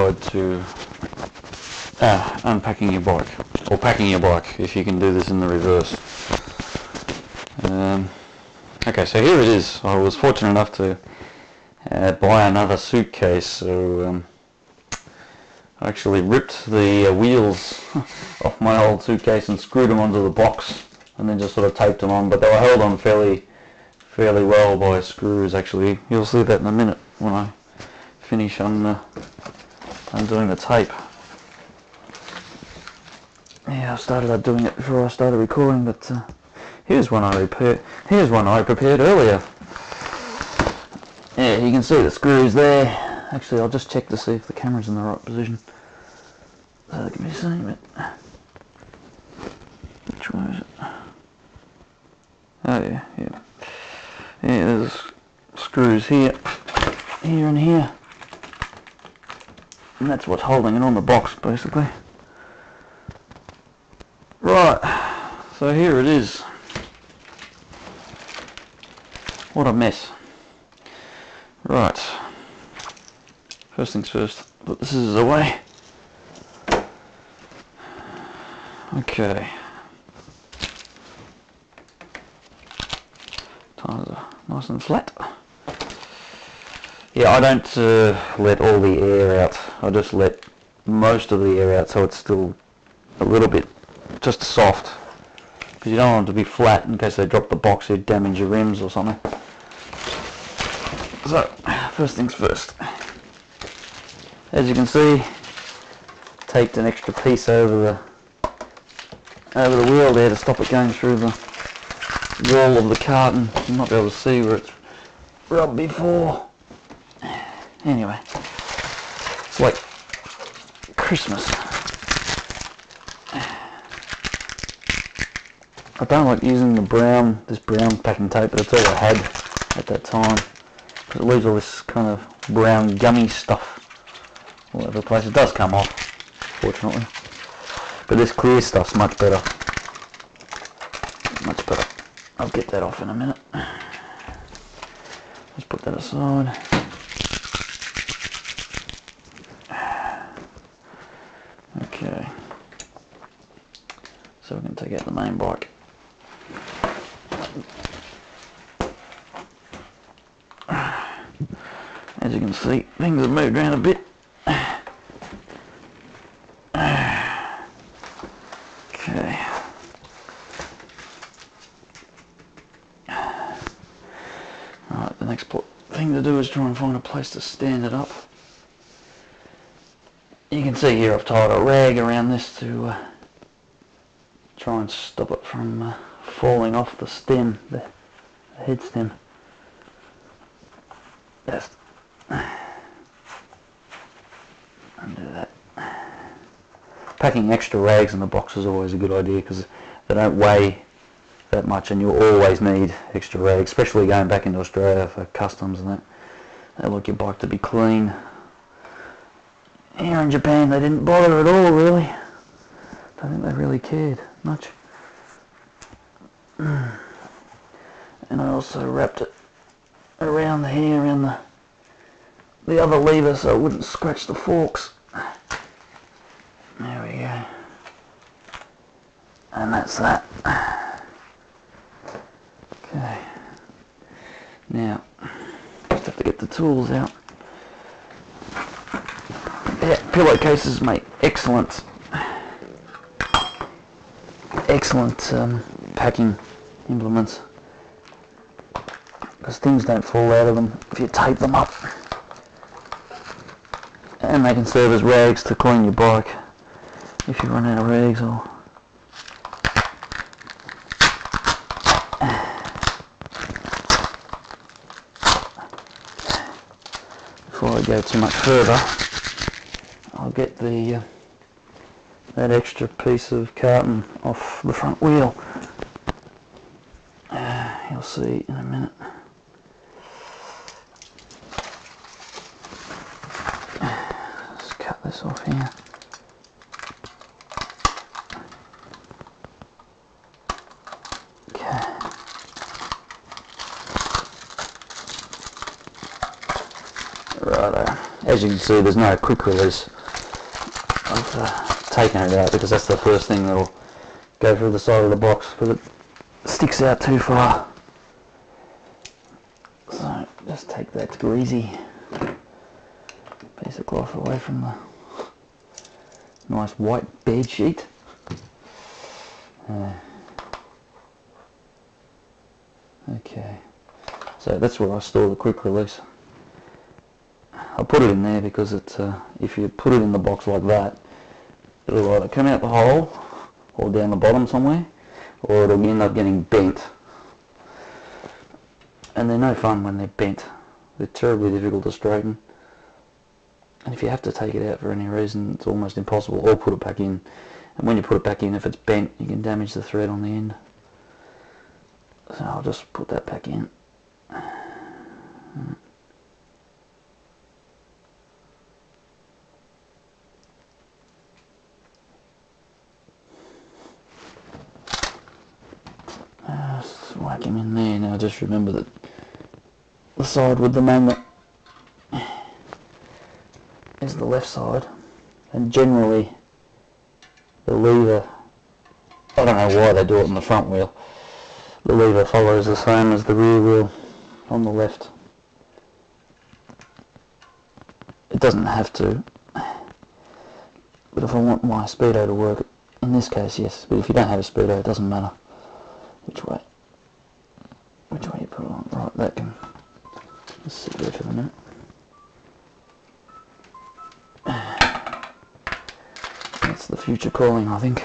guide to unpacking your bike, or packing your bike if you can do this in the reverse. Okay, so here it is. I was fortunate enough to buy another suitcase, so I actually ripped the wheels off my old suitcase and screwed them onto the box, and then just sort of taped them on, but they were held on fairly well by screws. Actually, you'll see that in a minute when I finish undoing the tape. Yeah, I started doing it before I started recording, but here's one I prepared earlier. Yeah, you can see the screws there. Actually, I'll just check to see if the camera's in the right position, so they can be seen. But which one is it? Oh yeah. Yeah, there's screws here, and here, and that's what's holding it on the box, basically. Right, so here it is. What a mess. Right, first things first, put the scissors away. Okay. Tires are nice and flat. Yeah, I don't let all the air out. I just let most of the air out, so it's still a little bit just soft, because you don't want it to be flat in case they drop the box, you'd damage your rims or something. So, first things first. As you can see, taped an extra piece over the wheel there to stop it going through the wall of the carton. You might be able to see where it's rubbed before. Anyway, it's like Christmas. I don't like using this brown packing tape, but it's all I had at that time, because it leaves all this kind of brown gummy stuff all over the place. It does come off, fortunately, but this clear stuff's much better. Much better. I'll get that off in a minute. Let's put that aside. Okay, so we can take out the main bike. As you can see, things have moved around a bit. Okay. Alright, the next thing to do is try and find a place to stand it up. You can see here I've tied a rag around this to try and stop it from falling off the stem, the head stem. Just undo that. Packing extra rags in the box is always a good idea, because they don't weigh that much, and you'll always need extra rags, especially going back into Australia for customs and that. They like your bike to be clean. Here in Japan they didn't bother at all, really. Don't think they really cared much. And I also wrapped it around the hair, around the other lever, so it wouldn't scratch the forks. There we go. And that's that. Okay. Now, just have to get the tools out. Yeah, pillowcases make excellent packing implements, because things don't fall out of them if you tape them up, and they can serve as rags to clean your bike if you run out of rags. Or before I go too much further, I'll get that extra piece of carton off the front wheel. You'll see in a minute. Let's cut this off here. Okay. Righto. As you can see, there's no quick release I've taken it out because that's the first thing that'll go through the side of the box, but it sticks out too far. So just take that greasy piece of cloth away from the nice white bed sheet. Okay, so that's where I store the quick release. I put it in there because it's if you put it in the box like that, it'll either come out the hole or down the bottom somewhere, or it'll end up getting bent. And they're no fun when they're bent. They're terribly difficult to straighten. And if you have to take it out for any reason, it's almost impossible, or put it back in. And when you put it back in, if it's bent, you can damage the thread on the end. So I'll just put that back in. Just whack him in there. Now just remember that the side with the magnet is the left side, and generally the lever, I don't know why they do it on the front wheel, the lever follows the same as the rear wheel on the left. It doesn't have to, but if I want my speedo to work, in this case yes, but if you don't have a speedo it doesn't matter which way you put it on. Right, that can just sit there for a minute. That's the future calling, I think.